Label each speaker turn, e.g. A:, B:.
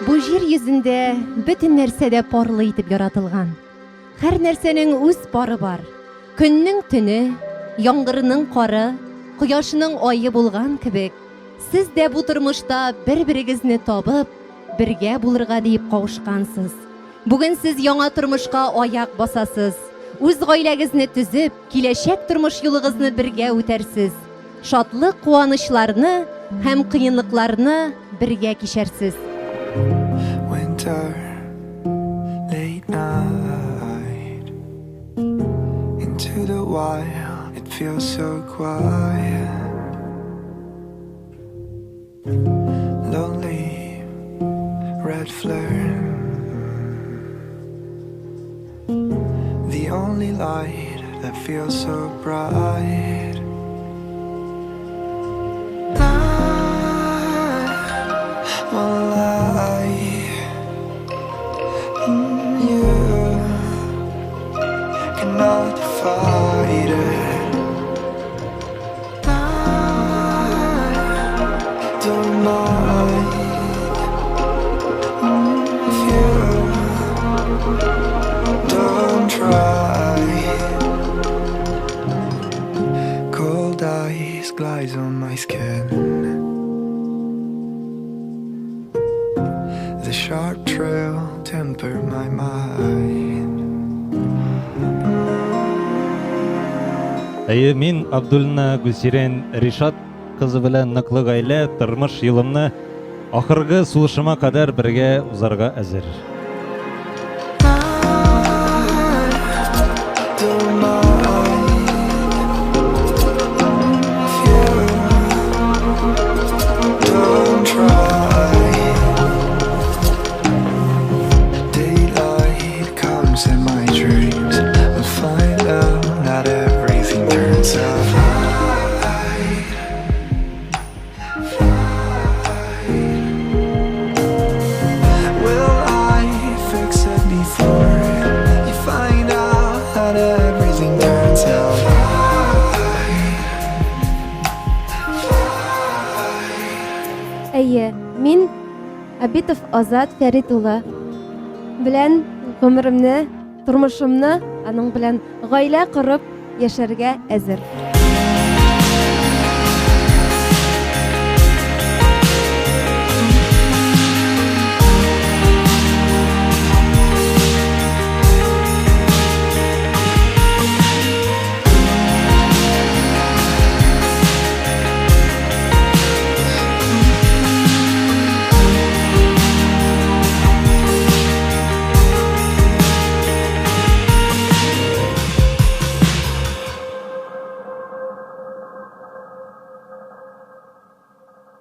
A: Бу җир йөзендә бөтен нәрсә дә парлы итеп яратылган. Һәр нәрсәнең үз пары бар. Көннең төне, яңгырның кары, кояшның айы булган кебек, сез дә бу тормышта бер-берегезне табып, бергә булырга дип кавышкансыз. Бүген сез яңа тормышка аяк басасыз. Үз гаиләгезне төзеп, киләчәк тормыш юлыгызны бергә үтәрсез. Шатлык, куанычларны һәм кыенлыкларны бергә кичәрсез.
B: Winter, late night, into the wild, it feels so quiet. Lonely, red flare, the only light that feels so bright. I won't lie, you cannot fight it. I don't mind if you don't try. Cold ice glides on my skin. The sharp trail temper my mind.
C: Мин Абдуллина Гүсирен Ришат кызы белән ныклы гаилә тормыш юлымны ахыргы сулышыма кадәр бергә узарга әзер.
A: Мин Абитов Азат Фәрит улы белән гомеремне, тормышымны аның белән гаилә корып яшәргә әзер.